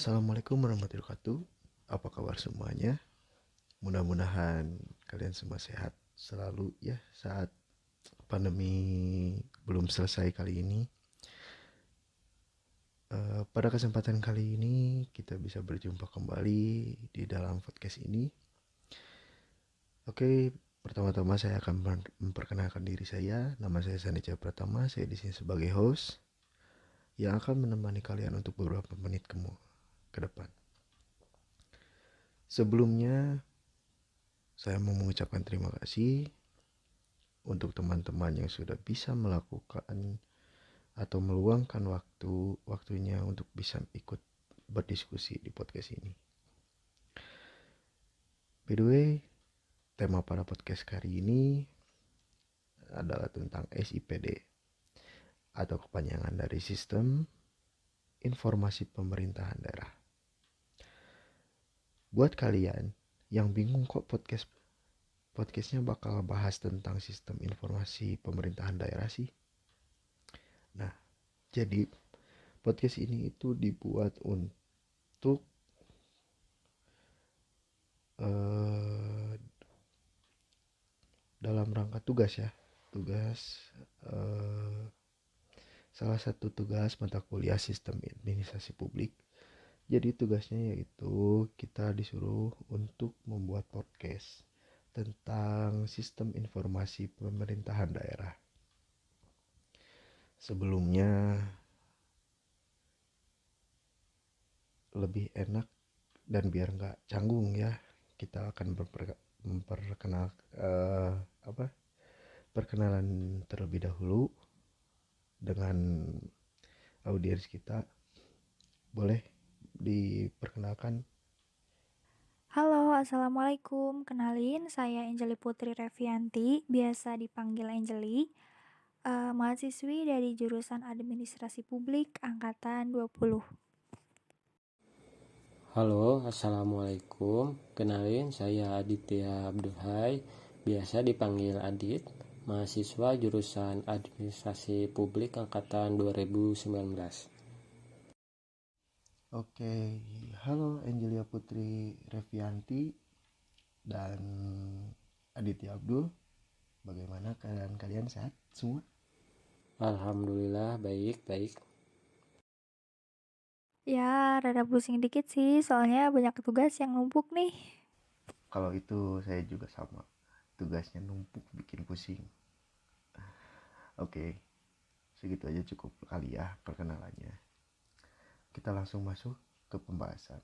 Assalamualaikum warahmatullahi wabarakatuh. Apa kabar semuanya? Mudah-mudahan kalian semua sehat selalu ya saat pandemi belum selesai kali ini. Pada kesempatan kali ini kita bisa berjumpa kembali di dalam podcast ini. Oke, pertama-tama saya akan memperkenalkan diri saya. Nama saya Sandi Cahaya Pratama. Saya di sini sebagai host yang akan menemani kalian untuk beberapa menit ke depan. Sebelumnya, saya mau mengucapkan terima kasih untuk teman-teman yang sudah bisa melakukan atau meluangkan waktunya untuk bisa ikut berdiskusi di podcast ini. By the way, tema pada podcast kali ini adalah tentang SIPD atau kepanjangan dari Sistem Informasi Pemerintahan Daerah. Buat kalian yang bingung kok podcastnya bakal bahas tentang sistem informasi pemerintahan daerah sih. Nah, jadi podcast ini itu dibuat untuk dalam rangka tugas ya. Salah satu tugas mata kuliah sistem administrasi publik. Jadi tugasnya yaitu kita disuruh untuk membuat podcast tentang sistem informasi pemerintahan daerah. Sebelumnya lebih enak dan biar nggak canggung ya, kita akan perkenalan terlebih dahulu dengan audiens kita. Boleh diperkenalkan? Halo, Assalamualaikum. Kenalin, saya Anjeli Putri Revianti, biasa dipanggil Anjeli. Mahasiswi dari jurusan Administrasi Publik Angkatan 20. Halo, Assalamualaikum. Kenalin, saya Aditya Abduhai, biasa dipanggil Adit, mahasiswa jurusan Administrasi Publik Angkatan 2019. Oke, halo Angelia Putri Revianti dan Aditya Abdul. Bagaimana keadaan kalian, sehat semua? Alhamdulillah, baik. Ya, rada pusing dikit sih, soalnya banyak tugas yang numpuk nih. Kalau itu saya juga sama, tugasnya numpuk bikin pusing. Oke, segitu aja cukup kali ya perkenalannya. Kita langsung masuk ke pembahasan.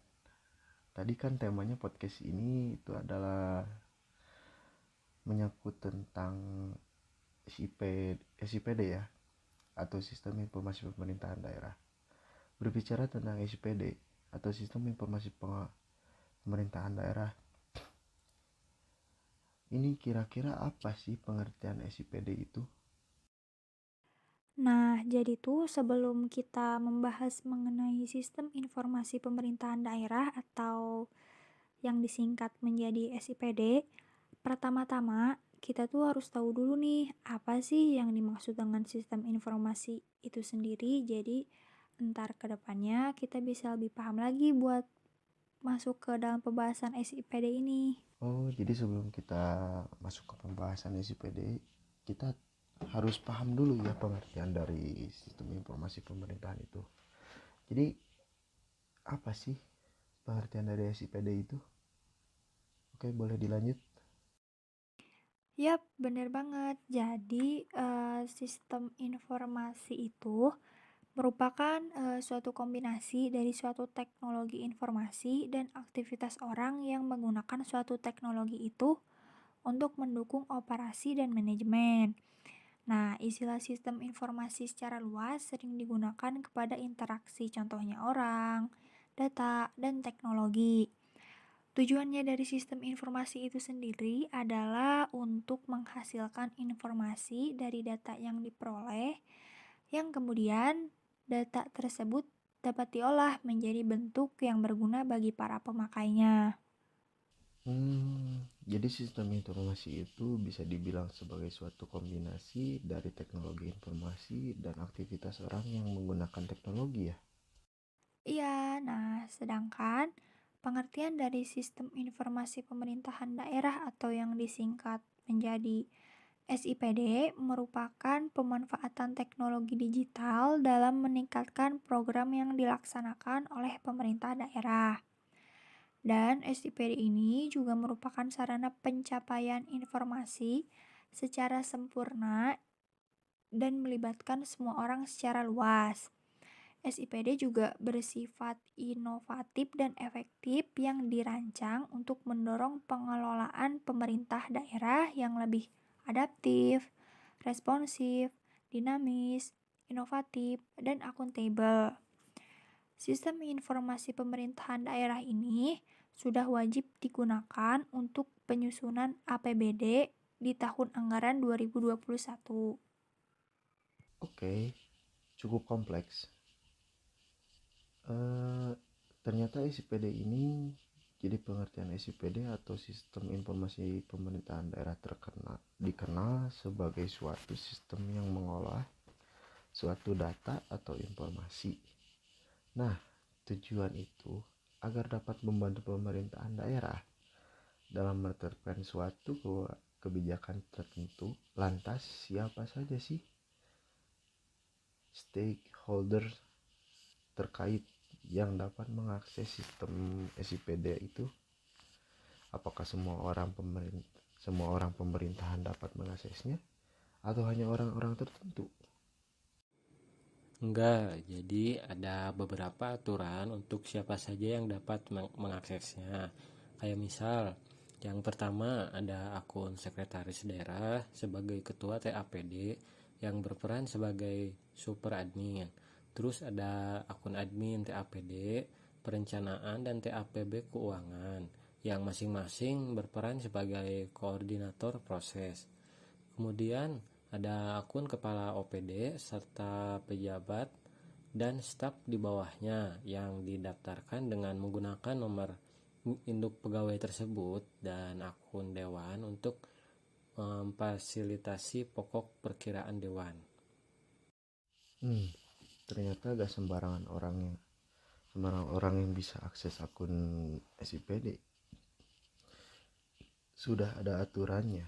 Tadi kan temanya podcast ini itu adalah menyangkut tentang SIPD ya, atau Sistem Informasi Pemerintahan Daerah. Berbicara tentang SIPD atau Sistem Informasi Pemerintahan Daerah, ini kira-kira apa sih pengertian SIPD itu? Nah, jadi tuh sebelum kita membahas mengenai sistem informasi pemerintahan daerah atau yang disingkat menjadi SIPD, pertama-tama kita tuh harus tahu dulu nih apa sih yang dimaksud dengan sistem informasi itu sendiri. Jadi entar ke depannya kita bisa lebih paham lagi buat masuk ke dalam pembahasan SIPD ini. Oh, jadi sebelum kita masuk ke pembahasan SIPD, kita harus paham dulu ya pengertian dari Sistem Informasi Pemerintahan itu. Jadi apa sih pengertian dari SIPD itu? Oke, boleh dilanjut. Yap, bener banget. Jadi sistem informasi itu merupakan suatu kombinasi dari suatu teknologi informasi dan aktivitas orang yang menggunakan suatu teknologi itu untuk mendukung operasi dan manajemen. Nah, istilah sistem informasi secara luas sering digunakan kepada interaksi contohnya orang, data, dan teknologi. Tujuannya dari sistem informasi itu sendiri adalah untuk menghasilkan informasi dari data yang diperoleh, yang kemudian data tersebut dapat diolah menjadi bentuk yang berguna bagi para pemakainya. Jadi sistem informasi itu bisa dibilang sebagai suatu kombinasi dari teknologi informasi dan aktivitas orang yang menggunakan teknologi ya. Iya, nah sedangkan pengertian dari sistem informasi pemerintahan daerah atau yang disingkat menjadi SIPD merupakan pemanfaatan teknologi digital dalam meningkatkan program yang dilaksanakan oleh pemerintah daerah. Dan SIPD ini juga merupakan sarana pencapaian informasi secara sempurna dan melibatkan semua orang secara luas. SIPD juga bersifat inovatif dan efektif yang dirancang untuk mendorong pengelolaan pemerintah daerah yang lebih adaptif, responsif, dinamis, inovatif, dan akuntabel. Sistem informasi pemerintahan daerah ini sudah wajib digunakan untuk penyusunan APBD di tahun anggaran 2021. Oke, cukup kompleks. Ternyata SIPD ini, jadi pengertian SIPD atau Sistem Informasi Pemerintahan Daerah dikenal sebagai suatu sistem yang mengolah suatu data atau informasi. Nah, tujuan itu agar dapat membantu pemerintahan daerah dalam menerapkan suatu kebijakan tertentu. Lantas, siapa saja sih stakeholder terkait yang dapat mengakses sistem SIPD itu? Apakah semua orang pemerintahan dapat mengaksesnya atau hanya orang-orang tertentu? Enggak, jadi ada beberapa aturan untuk siapa saja yang dapat mengaksesnya. Kayak misal, yang pertama ada akun sekretaris daerah sebagai ketua TAPD yang berperan sebagai super admin. Terus ada akun admin TAPD, perencanaan dan TAPB keuangan yang masing-masing berperan sebagai koordinator proses. Kemudian ada akun kepala OPD serta pejabat dan staf di bawahnya yang didaftarkan dengan menggunakan nomor induk pegawai tersebut, dan akun dewan untuk memfasilitasi pokok perkiraan dewan. Ternyata gak sembarangan orang yang bisa akses akun SIPD. Sudah ada aturannya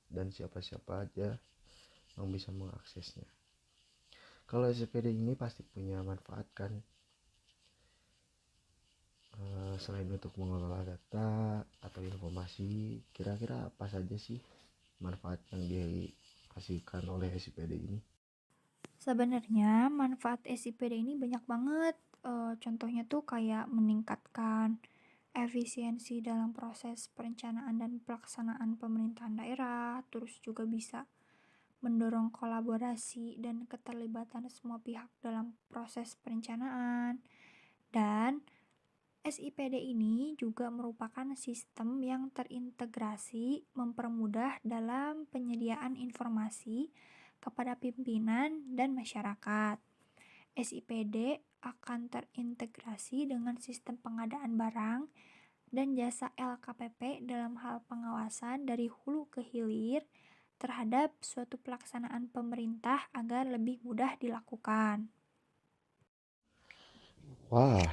dan siapa-siapa aja yang bisa mengaksesnya. Kalau SIPD ini pasti punya manfaat kan, selain untuk mengelola data atau informasi, kira-kira apa saja sih manfaat yang dihasilkan oleh SIPD ini? Sebenarnya manfaat SIPD ini banyak banget. Contohnya tuh kayak meningkatkan efisiensi dalam proses perencanaan dan pelaksanaan pemerintahan daerah, terus juga bisa mendorong kolaborasi dan keterlibatan semua pihak dalam proses perencanaan. Dan SIPD ini juga merupakan sistem yang terintegrasi mempermudah dalam penyediaan informasi kepada pimpinan dan masyarakat. SIPD akan terintegrasi dengan sistem pengadaan barang dan jasa LKPP dalam hal pengawasan dari hulu ke hilir terhadap suatu pelaksanaan pemerintah agar lebih mudah dilakukan. Wah,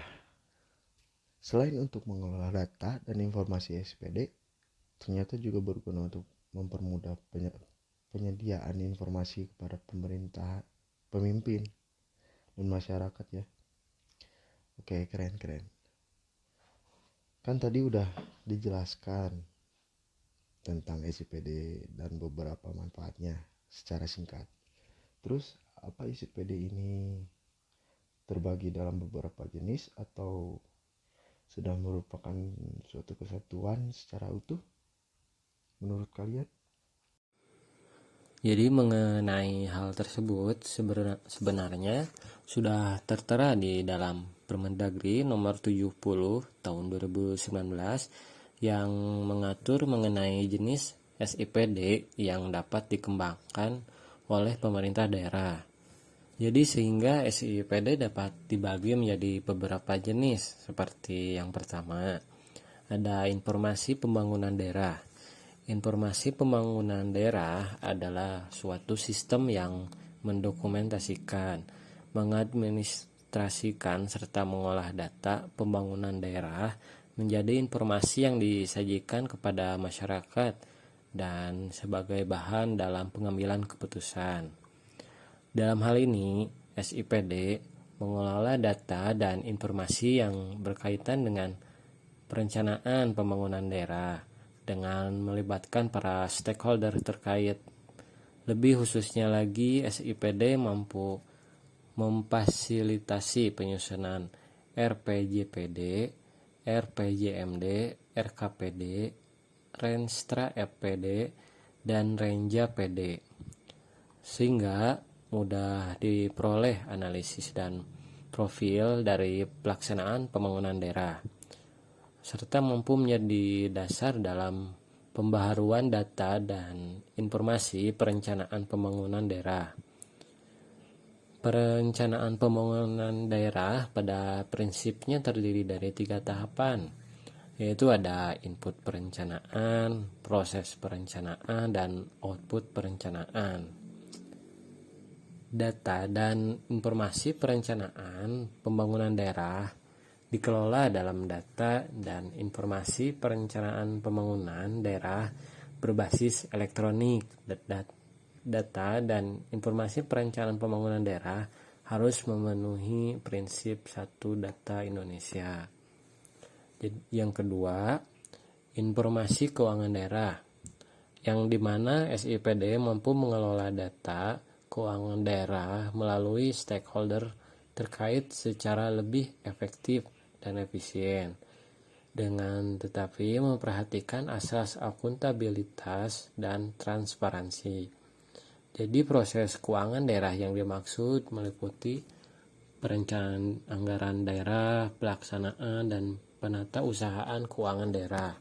selain untuk mengelola data dan informasi SIPD, ternyata juga berguna untuk mempermudah penyediaan informasi kepada pemerintah, pemimpin, dan masyarakat ya. Oke, keren. Kan tadi udah dijelaskan tentang SIPD dan beberapa manfaatnya secara singkat. Terus apa SIPD ini terbagi dalam beberapa jenis atau sudah merupakan suatu kesatuan secara utuh menurut kalian? Jadi mengenai hal tersebut sebenarnya sudah tertera di dalam Permendagri nomor 70 tahun 2019 yang mengatur mengenai jenis SIPD yang dapat dikembangkan oleh pemerintah daerah. Jadi sehingga SIPD dapat dibagi menjadi beberapa jenis, seperti yang pertama ada informasi pembangunan daerah. Informasi pembangunan daerah adalah suatu sistem yang mendokumentasikan, mengadministrasikan serta mengolah data pembangunan daerah menjadi informasi yang disajikan kepada masyarakat dan sebagai bahan dalam pengambilan keputusan. Dalam hal ini, SIPD mengelola data dan informasi yang berkaitan dengan perencanaan pembangunan daerah dengan melibatkan para stakeholder terkait. Lebih khususnya lagi, SIPD mampu memfasilitasi penyusunan RPJPD, RPJMD, RKPD, Renstra FPD, dan Renja PD, sehingga mudah diperoleh analisis dan profil dari pelaksanaan pembangunan daerah, serta mampu menjadi dasar dalam pembaharuan data dan informasi perencanaan pembangunan daerah. Perencanaan pembangunan daerah pada prinsipnya terdiri dari 3 tahapan, yaitu ada input perencanaan, proses perencanaan, dan output perencanaan. Data dan informasi perencanaan pembangunan daerah dikelola dalam data dan informasi perencanaan pembangunan daerah berbasis elektronik. Data dan informasi perencanaan pembangunan daerah harus memenuhi prinsip satu data Indonesia. Yang kedua, informasi keuangan daerah, yang dimana SIPD mampu mengelola data keuangan daerah melalui stakeholder terkait secara lebih efektif dan efisien, dengan tetapi memperhatikan asas akuntabilitas dan transparansi. Jadi proses keuangan daerah yang dimaksud meliputi perencanaan anggaran daerah, pelaksanaan dan penata usahaan keuangan daerah,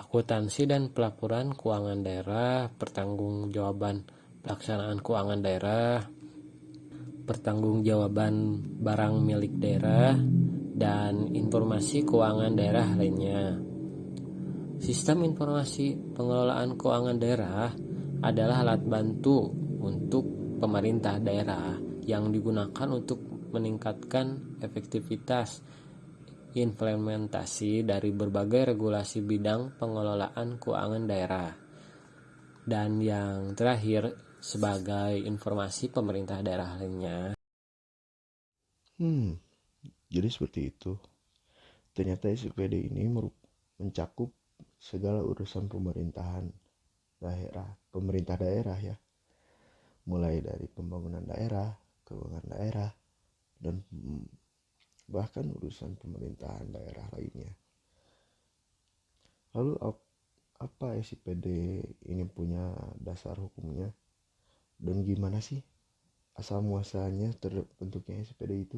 akuntansi dan pelaporan keuangan daerah, pertanggungjawaban pelaksanaan keuangan daerah, pertanggungjawaban barang milik daerah, dan informasi keuangan daerah lainnya. Sistem informasi pengelolaan keuangan daerah adalah alat bantu untuk pemerintah daerah yang digunakan untuk meningkatkan efektivitas implementasi dari berbagai regulasi bidang pengelolaan keuangan daerah. Dan yang terakhir, sebagai informasi pemerintah daerah lainnya. Jadi seperti itu. Ternyata SIPD ini mencakup segala urusan pemerintahan daerah, pemerintah daerah ya. Mulai dari pembangunan daerah, keuangan daerah, dan bahkan urusan pemerintahan daerah lainnya. Lalu apa SIPD ini punya dasar hukumnya? Dan gimana sih asal muasalnya terbentuknya SIPD itu?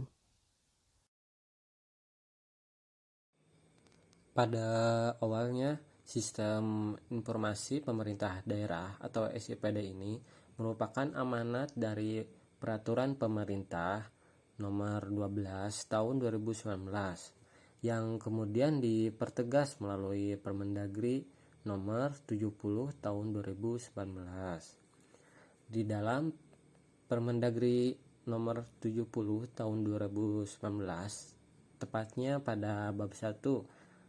Pada awalnya, sistem informasi pemerintah daerah atau SIPD ini merupakan amanat dari Peraturan Pemerintah Nomor 12 Tahun 2019 yang kemudian dipertegas melalui Permendagri Nomor 70 Tahun 2019. Di dalam Permendagri Nomor 70 Tahun 2019, tepatnya pada bab 1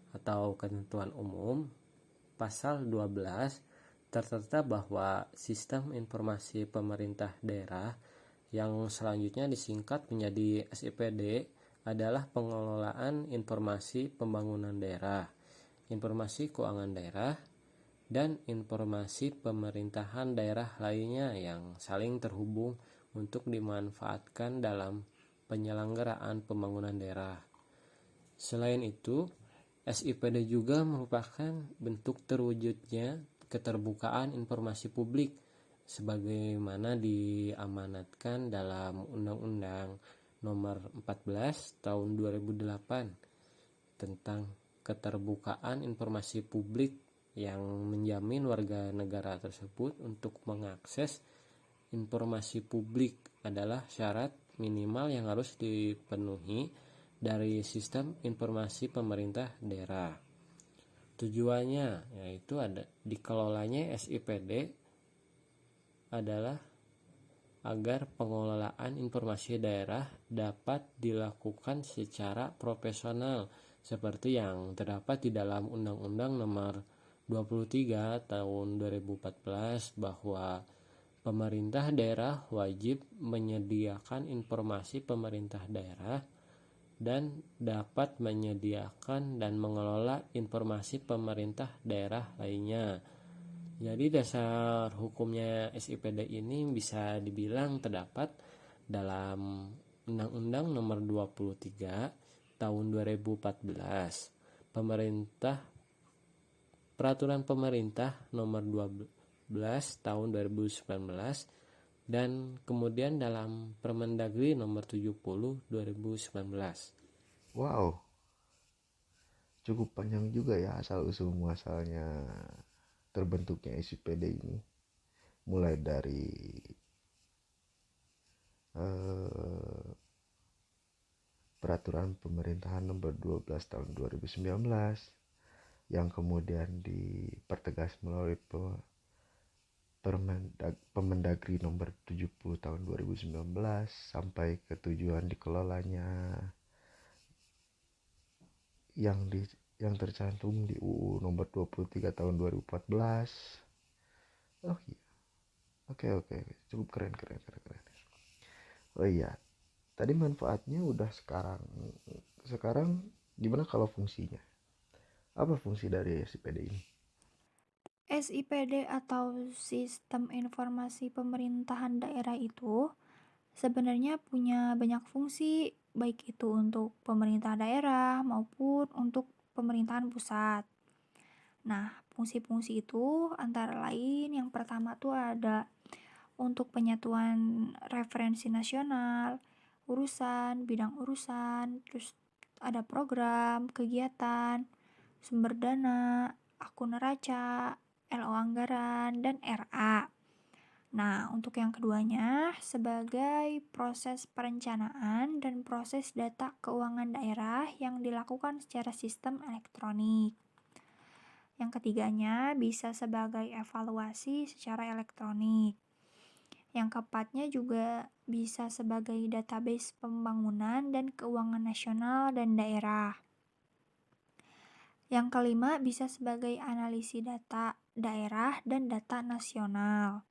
atau ketentuan umum, pasal 12 tertera bahwa sistem informasi pemerintah daerah yang selanjutnya disingkat menjadi SIPD adalah pengelolaan informasi pembangunan daerah, informasi keuangan daerah, dan informasi pemerintahan daerah lainnya yang saling terhubung untuk dimanfaatkan dalam penyelenggaraan pembangunan daerah. Selain itu, SIPD juga merupakan bentuk terwujudnya keterbukaan informasi publik sebagaimana diamanatkan dalam Undang-Undang Nomor 14 Tahun 2008 tentang keterbukaan informasi publik yang menjamin warga negara tersebut untuk mengakses informasi publik adalah syarat minimal yang harus dipenuhi dari sistem informasi pemerintah daerah. Tujuannya yaitu dikelolanya SIPD adalah agar pengelolaan informasi daerah dapat dilakukan secara profesional seperti yang terdapat di dalam Undang-Undang Nomor 23 Tahun 2014 bahwa pemerintah daerah wajib menyediakan informasi pemerintah daerah dan dapat menyediakan dan mengelola informasi pemerintah daerah lainnya. Jadi dasar hukumnya SIPD ini bisa dibilang terdapat dalam Undang-Undang Nomor 23 Tahun 2014, Peraturan Pemerintah Nomor 12 Tahun 2019, dan kemudian dalam Permendagri Nomor 70 2019. Wow, cukup panjang juga ya asal usul muasalnya terbentuknya SIPD ini. Mulai dari Peraturan Pemerintahan Nomor 12 Tahun 2019 yang kemudian dipertegas melalui Permendagri Nomor 70 Tahun 2019 sampai ke tujuan dikelolanya yang tercantum di UU Nomor 23 Tahun 2014. Oh iya. Oke. Cukup keren. Oh iya. Tadi manfaatnya udah sekarang. Sekarang gimana kalau fungsinya? Apa fungsi dari SIPD ini? SIPD atau Sistem Informasi Pemerintahan Daerah itu sebenarnya punya banyak fungsi, baik itu untuk pemerintah daerah maupun untuk pemerintahan pusat. Nah, fungsi-fungsi itu antara lain yang pertama tuh ada untuk penyatuan referensi nasional, bidang urusan, terus ada program, kegiatan, sumber dana, akun neraca, LO anggaran, dan RA. Nah, untuk yang keduanya, sebagai proses perencanaan dan proses data keuangan daerah yang dilakukan secara sistem elektronik. Yang ketiganya bisa sebagai evaluasi secara elektronik. Yang keempatnya juga bisa sebagai database pembangunan dan keuangan nasional dan daerah. Yang kelima bisa sebagai analisis data daerah dan data nasional.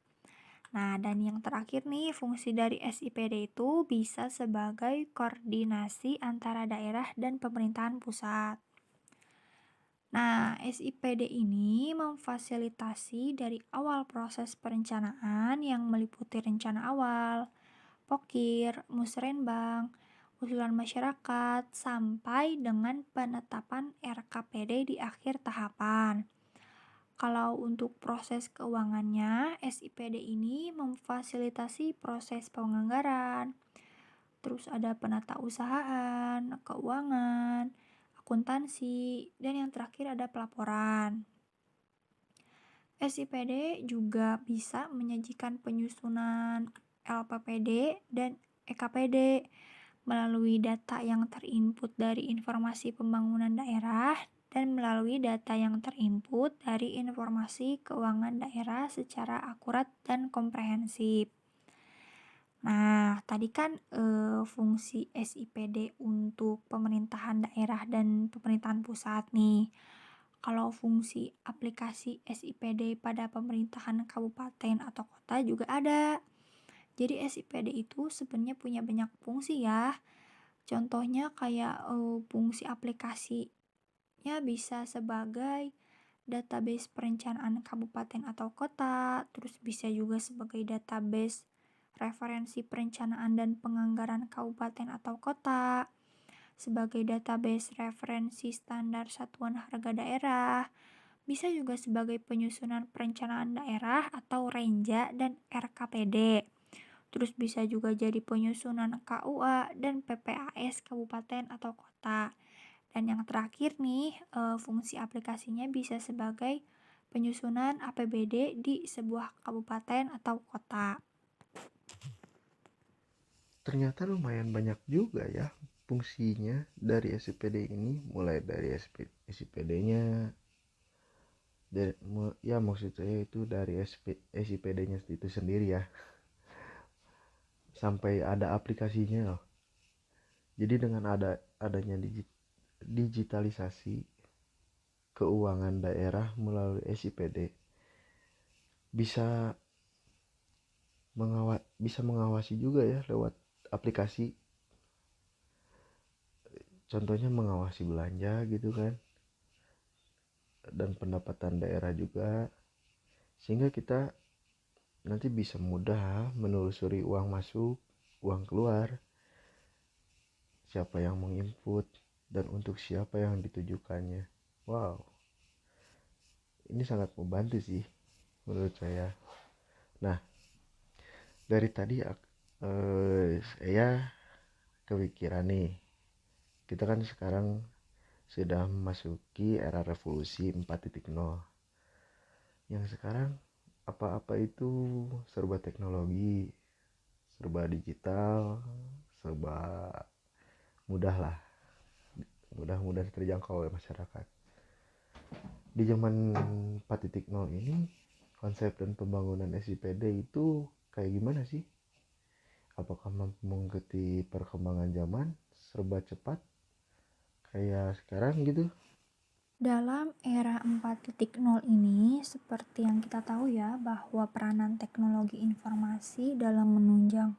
Nah, dan yang terakhir nih, fungsi dari SIPD itu bisa sebagai koordinasi antara daerah dan pemerintahan pusat. Nah, SIPD ini memfasilitasi dari awal proses perencanaan yang meliputi rencana awal, pokir, musrenbang, usulan masyarakat, sampai dengan penetapan RKPD di akhir tahapan. Kalau untuk proses keuangannya, SIPD ini memfasilitasi proses penganggaran, terus ada penatausahaan, keuangan, akuntansi, dan yang terakhir ada pelaporan. SIPD juga bisa menyajikan penyusunan LPPD dan EKPD melalui data yang terinput dari informasi pembangunan daerah dan melalui data yang terinput dari informasi keuangan daerah secara akurat dan komprehensif. Nah, tadi kan fungsi SIPD untuk pemerintahan daerah dan pemerintahan pusat nih. Kalau fungsi aplikasi SIPD pada pemerintahan kabupaten atau kota juga ada. Jadi SIPD itu sebenarnya punya banyak fungsi ya. Contohnya kayak fungsi aplikasi bisa sebagai database perencanaan kabupaten atau kota, terus bisa juga sebagai database referensi perencanaan dan penganggaran kabupaten atau kota, sebagai database referensi standar satuan harga daerah, bisa juga sebagai penyusunan perencanaan daerah atau Renja dan RKPD. Terus bisa juga jadi penyusunan KUA dan PPAS kabupaten atau kota. Dan yang terakhir nih, fungsi aplikasinya bisa sebagai penyusunan APBD di sebuah kabupaten atau kota. Ternyata lumayan banyak juga ya fungsinya dari SIPD ini, mulai dari SIPD-nya ya maksud saya itu dari SIPD-nya itu sendiri ya. sampai ada aplikasinya loh. Jadi dengan adanya digitalisasi keuangan daerah melalui SIPD bisa bisa mengawasi juga ya lewat aplikasi. Contohnya mengawasi belanja gitu kan, dan pendapatan daerah juga, sehingga kita nanti bisa mudah menelusuri uang masuk, uang keluar, siapa yang menginput, dan untuk siapa yang ditujukannya. Wow, ini sangat membantu sih menurut saya. Nah, dari tadi saya kepikiran nih, kita kan sekarang sudah memasuki era revolusi 4.0, yang sekarang apa-apa itu serba teknologi, serba digital, serba mudah lah, mudah terjangkau oleh masyarakat. Di zaman 4.0 ini, konsep dan pembangunan SIPD itu kayak gimana sih? Apakah mampu mengikuti perkembangan zaman serba cepat kayak sekarang gitu? Dalam era 4.0 ini, seperti yang kita tahu ya, bahwa peranan teknologi informasi dalam menunjang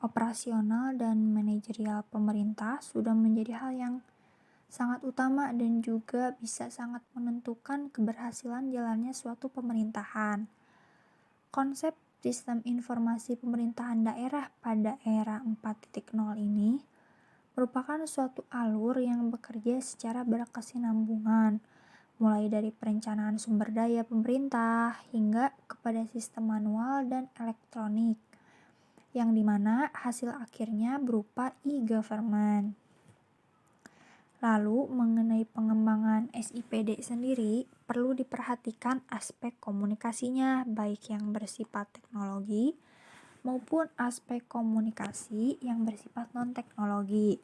operasional dan manajerial pemerintah sudah menjadi hal yang sangat utama dan juga bisa sangat menentukan keberhasilan jalannya suatu pemerintahan. Konsep sistem informasi pemerintahan daerah pada era 4.0 ini merupakan suatu alur yang bekerja secara berkesinambungan, mulai dari perencanaan sumber daya pemerintah hingga kepada sistem manual dan elektronik, yang dimana hasil akhirnya berupa e-government. Lalu, mengenai pengembangan SIPD sendiri, perlu diperhatikan aspek komunikasinya, baik yang bersifat teknologi maupun aspek komunikasi yang bersifat non-teknologi.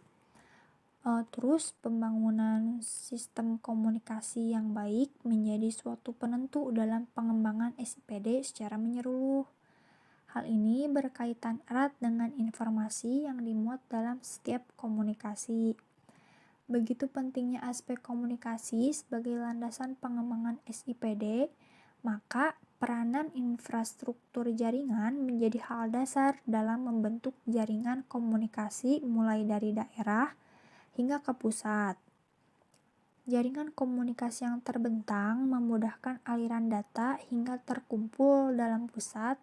Terus pembangunan sistem komunikasi yang baik menjadi suatu penentu dalam pengembangan SIPD secara menyeluruh. Hal ini berkaitan erat dengan informasi yang dimuat dalam setiap komunikasi. Begitu pentingnya aspek komunikasi sebagai landasan pengembangan SIPD, maka peranan infrastruktur jaringan menjadi hal dasar dalam membentuk jaringan komunikasi mulai dari daerah hingga ke pusat. Jaringan komunikasi yang terbentang memudahkan aliran data hingga terkumpul dalam pusat,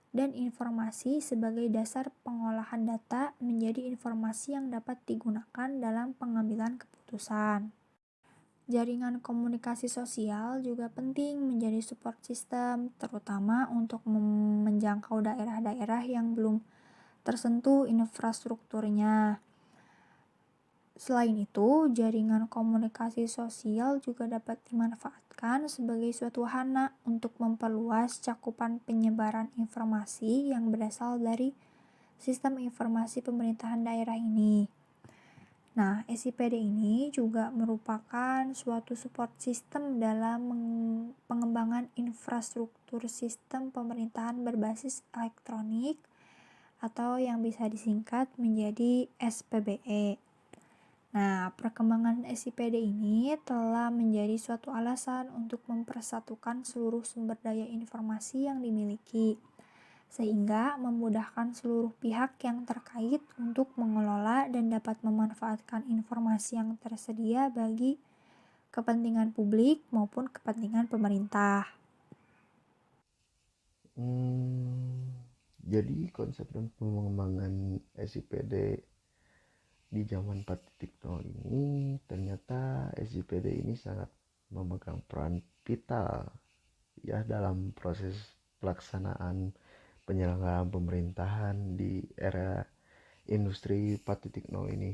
dan informasi sebagai dasar pengolahan data menjadi informasi yang dapat digunakan dalam pengambilan keputusan. Jaringan komunikasi sosial juga penting menjadi support system, terutama untuk menjangkau daerah-daerah yang belum tersentuh infrastrukturnya. Selain itu, jaringan komunikasi sosial juga dapat dimanfaatkan sebagai suatu wahana untuk memperluas cakupan penyebaran informasi yang berasal dari sistem informasi pemerintahan daerah ini. Nah, SIPD ini juga merupakan suatu support system dalam pengembangan infrastruktur sistem pemerintahan berbasis elektronik atau yang bisa disingkat menjadi SPBE. Nah, perkembangan SIPD ini telah menjadi suatu alasan untuk mempersatukan seluruh sumber daya informasi yang dimiliki, sehingga memudahkan seluruh pihak yang terkait untuk mengelola dan dapat memanfaatkan informasi yang tersedia bagi kepentingan publik maupun kepentingan pemerintah. Jadi konsep dan pengembangan SIPD di zaman 4.0 ini, ternyata SIPD ini sangat memegang peran vital ya dalam proses pelaksanaan penyelenggaraan pemerintahan di era industri 4.0 ini.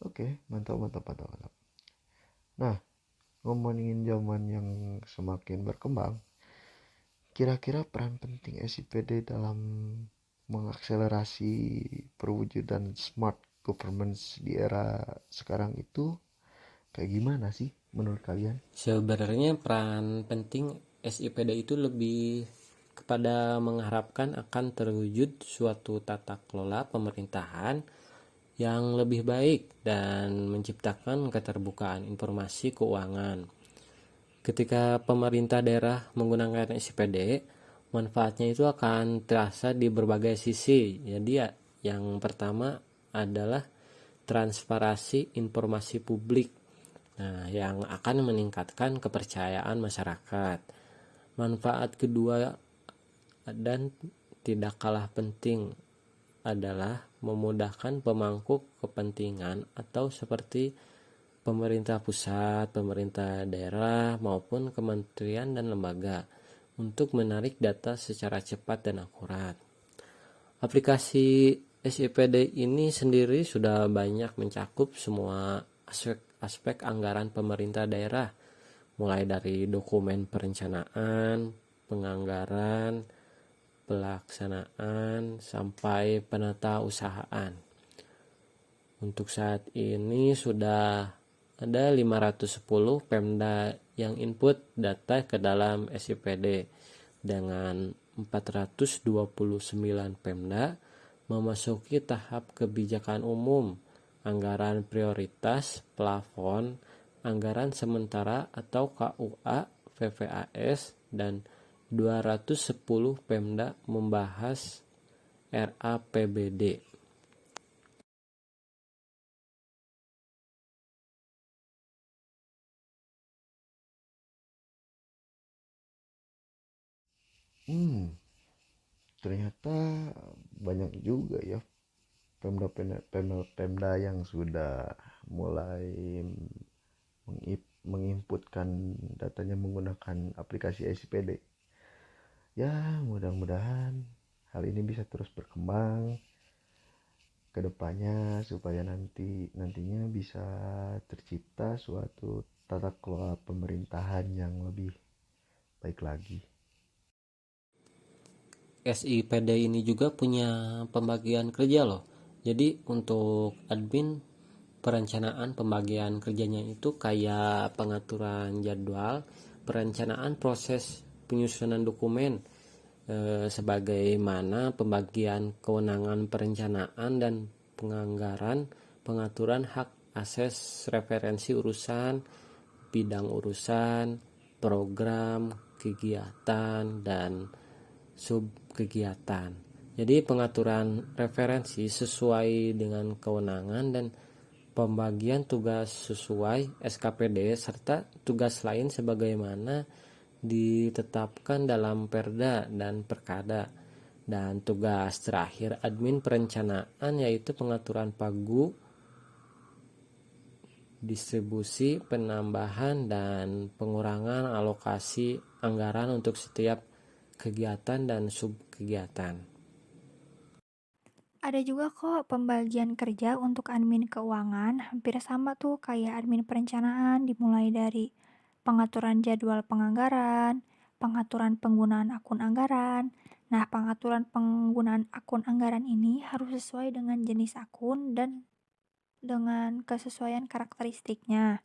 Oke, mantap. Nah, ngomongin zaman yang semakin berkembang, kira-kira peran penting SIPD dalam mengakselerasi perwujudan smart governance di era sekarang itu kayak gimana sih menurut kalian? Sebenarnya peran penting SIPD itu lebih kepada mengharapkan akan terwujud suatu tata kelola pemerintahan yang lebih baik dan menciptakan keterbukaan informasi keuangan. Ketika pemerintah daerah menggunakan SIPD, manfaatnya itu akan terasa di berbagai sisi. Jadi yang pertama adalah transparansi informasi publik. Nah, yang akan meningkatkan kepercayaan masyarakat. Manfaat kedua dan tidak kalah penting adalah memudahkan pemangku kepentingan atau seperti pemerintah pusat, pemerintah daerah, maupun kementerian dan lembaga untuk menarik data secara cepat dan akurat. Aplikasi SIPD ini sendiri sudah banyak mencakup semua aspek anggaran pemerintah daerah, mulai dari dokumen perencanaan, penganggaran, pelaksanaan, sampai penata usahaan. Untuk saat ini sudah ada 510 Pemda yang input data ke dalam SIPD, dengan 429 Pemda memasuki tahap kebijakan umum, anggaran prioritas, plafon, anggaran sementara atau KUA, VVAS, dan 210 Pemda membahas RAPBD. Ternyata banyak juga ya Pemda yang sudah mulai menginputkan datanya menggunakan aplikasi SIPD. Ya, mudah-mudahan hal ini bisa terus berkembang ke depannya supaya nantinya bisa tercipta suatu tata kelola pemerintahan yang lebih baik lagi. SIPD ini juga punya pembagian kerja loh. Jadi untuk admin, perencanaan pembagian kerjanya itu kayak pengaturan jadwal, perencanaan proses penyusunan dokumen, sebagaimana pembagian kewenangan perencanaan dan penganggaran, pengaturan hak akses referensi urusan, bidang urusan, program, kegiatan, dan sub kegiatan. Jadi pengaturan referensi sesuai dengan kewenangan dan pembagian tugas sesuai SKPD serta tugas lain sebagaimana ditetapkan dalam Perda dan Perkada. Dan tugas terakhir admin perencanaan yaitu pengaturan pagu, distribusi, penambahan, dan pengurangan alokasi anggaran untuk setiap kegiatan dan subkegiatan. Ada juga kok pembagian kerja untuk admin keuangan, hampir sama tuh kayak admin perencanaan, dimulai dari pengaturan jadwal penganggaran, pengaturan penggunaan akun anggaran. Nah, pengaturan penggunaan akun anggaran ini harus sesuai dengan jenis akun dan dengan kesesuaian karakteristiknya.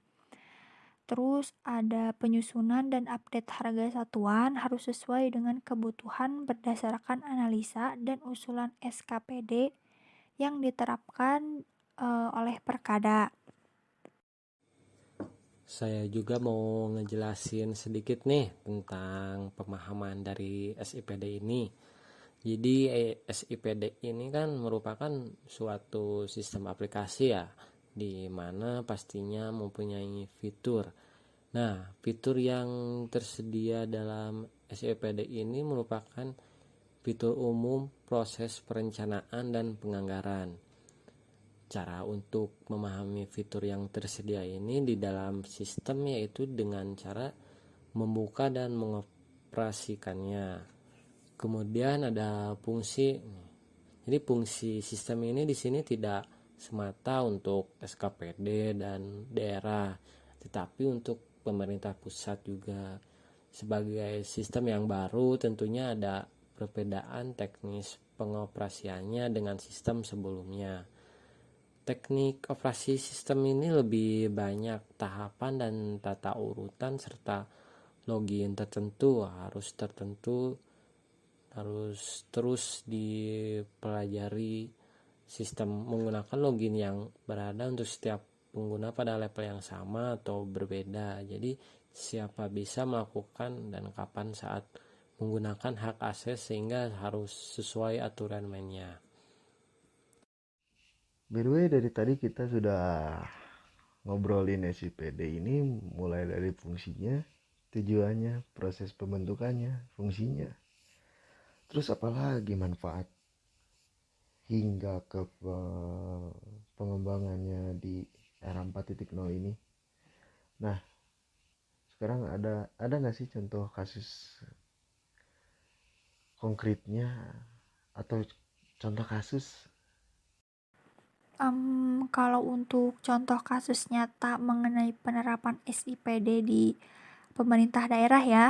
Terus ada penyusunan dan update harga satuan harus sesuai dengan kebutuhan berdasarkan analisa dan usulan SKPD yang diterapkan oleh Perkada. Saya juga mau ngejelasin sedikit nih tentang pemahaman dari SIPD ini. Jadi SIPD ini kan merupakan suatu sistem aplikasi ya, di mana pastinya mempunyai fitur. Nah, fitur yang tersedia dalam SIPD ini merupakan fitur umum proses perencanaan dan penganggaran. Cara untuk memahami fitur yang tersedia ini di dalam sistem yaitu dengan cara membuka dan mengoperasikannya. Kemudian ada fungsi. Jadi fungsi sistem ini di sini tidak semata untuk SKPD dan daerah, tetapi untuk pemerintah pusat juga. Sebagai sistem yang baru tentunya ada perbedaan teknis pengoperasiannya dengan sistem sebelumnya. Teknik operasi sistem ini lebih banyak tahapan dan tata urutan serta login tertentu harus tertentu harus terus dipelajari sistem menggunakan login yang berada untuk setiap pengguna pada level yang sama atau berbeda. Jadi siapa bisa melakukan dan kapan saat menggunakan hak akses sehingga harus sesuai aturan mainnya. By the way, dari tadi kita sudah ngobrolin SIPD ini mulai dari fungsinya, tujuannya, proses pembentukannya, fungsinya. Terus apalagi manfaat hingga ke pengembangannya di era 4.0 ini. Nah, sekarang ada nggak sih contoh kasus konkretnya atau contoh kasus? Kalau untuk contoh kasus nyata mengenai penerapan SIPD di pemerintah daerah ya,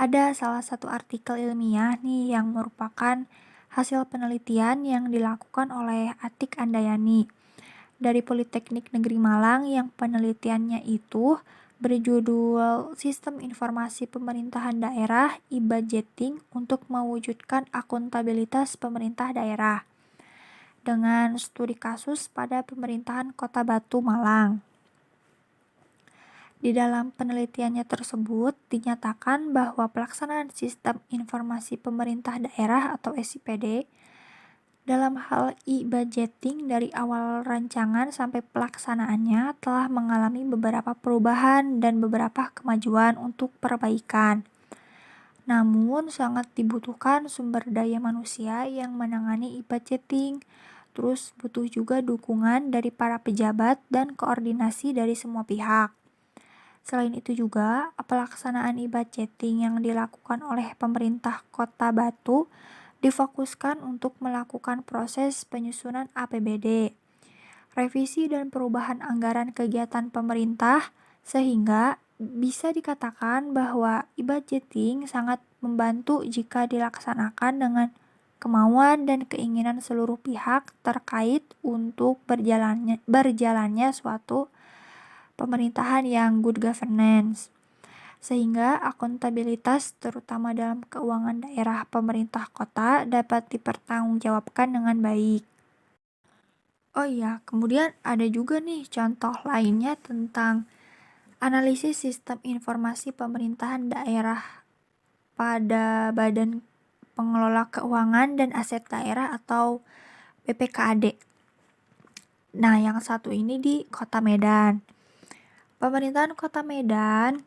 ada salah satu artikel ilmiah nih yang merupakan hasil penelitian yang dilakukan oleh Atik Andayani dari Politeknik Negeri Malang yang penelitiannya itu berjudul Sistem Informasi Pemerintahan Daerah e-Budgeting untuk mewujudkan akuntabilitas pemerintah daerah dengan studi kasus pada pemerintahan Kota Batu, Malang. Di dalam penelitiannya tersebut dinyatakan bahwa pelaksanaan Sistem Informasi Pemerintah Daerah atau SIPD dalam hal e-budgeting dari awal rancangan sampai pelaksanaannya telah mengalami beberapa perubahan dan beberapa kemajuan untuk perbaikan. Namun sangat dibutuhkan sumber daya manusia yang menangani e-budgeting. Terus butuh juga dukungan dari para pejabat dan koordinasi dari semua pihak. Selain itu juga, pelaksanaan e-budgeting yang dilakukan oleh pemerintah Kota Batu difokuskan untuk melakukan proses penyusunan APBD, revisi dan perubahan anggaran kegiatan pemerintah, sehingga bisa dikatakan bahwa e-budgeting sangat membantu jika dilaksanakan dengan kemauan dan keinginan seluruh pihak terkait untuk berjalannya suatu pemerintahan yang good governance, sehingga akuntabilitas terutama dalam keuangan daerah pemerintah kota dapat dipertanggungjawabkan dengan baik. Oh iya, kemudian ada juga nih contoh lainnya tentang analisis sistem informasi pemerintahan daerah pada Badan Pengelola Keuangan dan Aset Daerah atau BPKAD. Nah, yang satu ini di Kota Medan. Pemerintahan Kota Medan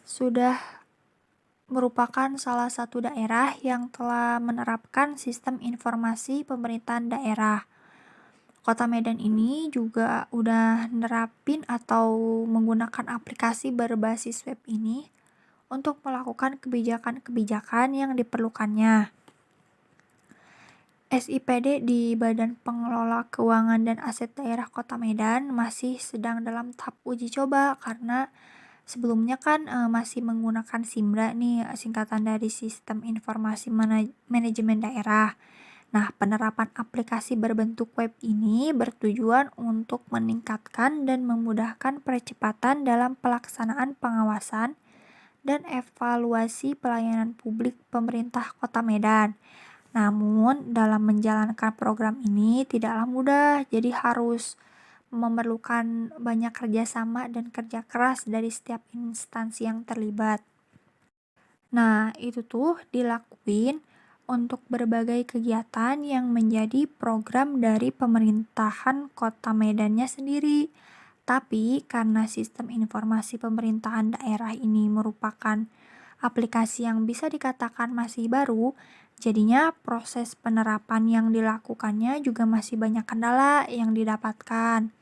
sudah merupakan salah satu daerah yang telah menerapkan sistem informasi pemerintahan daerah. Kota Medan ini juga udah nerapin atau menggunakan aplikasi berbasis web ini untuk melakukan kebijakan-kebijakan yang diperlukannya. SIPD di Badan Pengelola Keuangan dan Aset Daerah Kota Medan masih sedang dalam tahap uji coba karena sebelumnya kan masih menggunakan SIMDA nih, singkatan dari Sistem Informasi Manajemen Daerah. Nah, penerapan aplikasi berbentuk web ini bertujuan untuk meningkatkan dan memudahkan percepatan dalam pelaksanaan pengawasan dan evaluasi pelayanan publik pemerintah Kota Medan. Namun, dalam menjalankan program ini tidaklah mudah, jadi harus memerlukan banyak kerjasama dan kerja keras dari setiap instansi yang terlibat. Nah, itu tuh dilakuin untuk berbagai kegiatan yang menjadi program dari pemerintahan Kota Medannya sendiri. Tapi karena sistem informasi pemerintahan daerah ini merupakan aplikasi yang bisa dikatakan masih baru, jadinya proses penerapan yang dilakukannya juga masih banyak kendala yang didapatkan.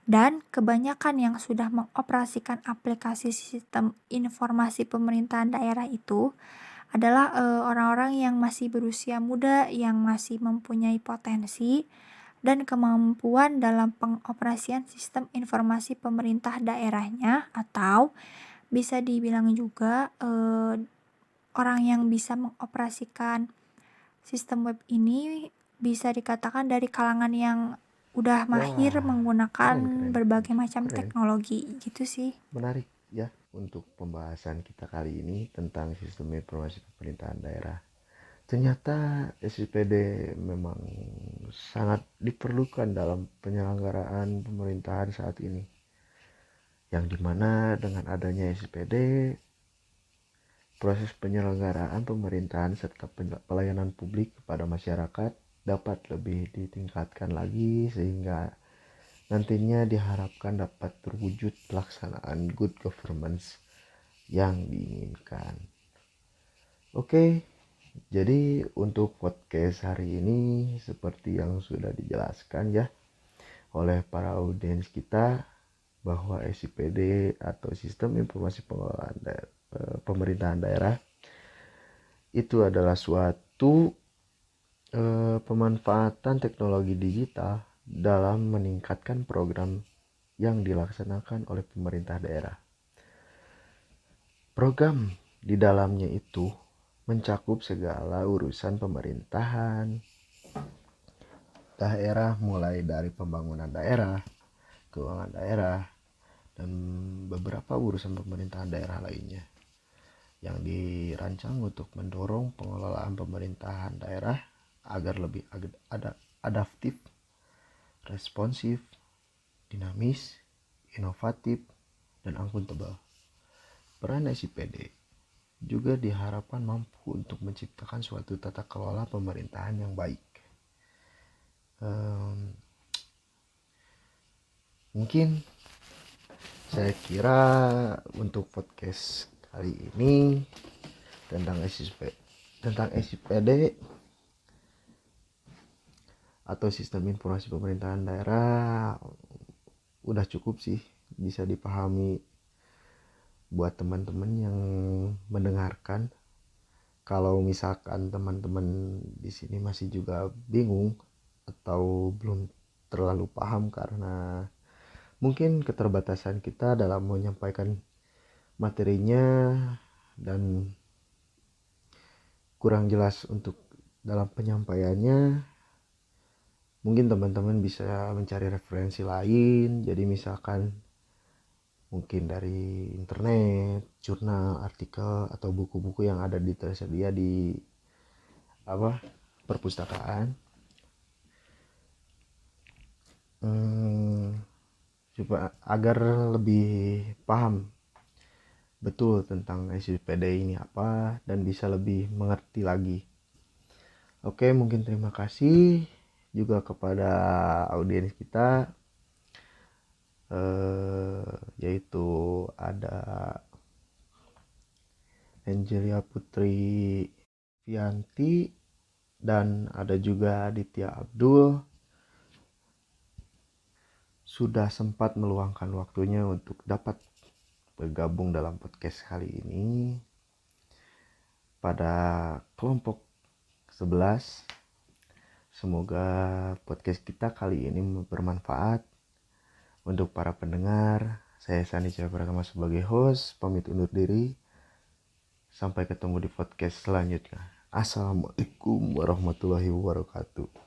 Dan kebanyakan yang sudah mengoperasikan aplikasi sistem informasi pemerintahan daerah itu adalah orang-orang yang masih berusia muda, yang masih mempunyai potensi dan kemampuan dalam pengoperasian sistem informasi pemerintah daerahnya, atau bisa dibilang juga orang yang bisa mengoperasikan sistem web ini bisa dikatakan dari kalangan yang udah mahir menggunakan keren. berbagai macam Keren. teknologi gitu sih. Menarik. ya untuk pembahasan kita kali ini tentang sistem informasi pemerintahan daerah. Ternyata SIPD memang sangat diperlukan dalam penyelenggaraan pemerintahan saat ini. Yang dimana dengan adanya SIPD, proses penyelenggaraan pemerintahan serta pelayanan publik kepada masyarakat dapat lebih ditingkatkan lagi sehingga nantinya diharapkan dapat terwujud pelaksanaan good governance yang diinginkan. Oke, jadi untuk podcast hari ini seperti yang sudah dijelaskan ya oleh para audiens kita bahwa SIPD atau Sistem Informasi Pengelolaan Pemerintahan Daerah itu adalah suatu pemanfaatan teknologi digital dalam meningkatkan program yang dilaksanakan oleh pemerintah daerah. Program di dalamnya itu mencakup segala urusan pemerintahan daerah, mulai dari pembangunan daerah, keuangan daerah, dan beberapa urusan pemerintahan daerah lainnya yang dirancang untuk mendorong pengelolaan pemerintahan daerah agar lebih adaptif, responsif, dinamis, inovatif, dan akuntabel. Peran SIPD juga diharapkan mampu untuk menciptakan suatu tata kelola pemerintahan yang baik. Mungkin saya kira untuk podcast kali ini tentang SIPD atau Sistem Informasi Pemerintahan Daerah udah cukup sih, bisa dipahami buat teman-teman yang mendengarkan. Kalau misalkan teman-teman di sini masih juga bingung atau belum terlalu paham karena mungkin keterbatasan kita dalam menyampaikan materinya dan kurang jelas untuk dalam penyampaiannya, mungkin teman-teman bisa mencari referensi lain. Jadi misalkan mungkin dari internet, jurnal, artikel, atau buku-buku yang ada tersedia di perpustakaan, supaya agar lebih paham betul tentang SIPD ini apa dan bisa lebih mengerti lagi. Oke, mungkin terima kasih juga kepada audiens kita, yaitu ada Angelia Putri Vianti dan ada juga Aditya Abdul, sudah sempat meluangkan waktunya untuk dapat bergabung dalam podcast kali ini pada kelompok 11. Semoga podcast kita kali ini bermanfaat untuk para pendengar. Saya Sani Cahaya Pratama sebagai host, pamit undur diri. Sampai ketemu di podcast selanjutnya. Assalamualaikum warahmatullahi wabarakatuh.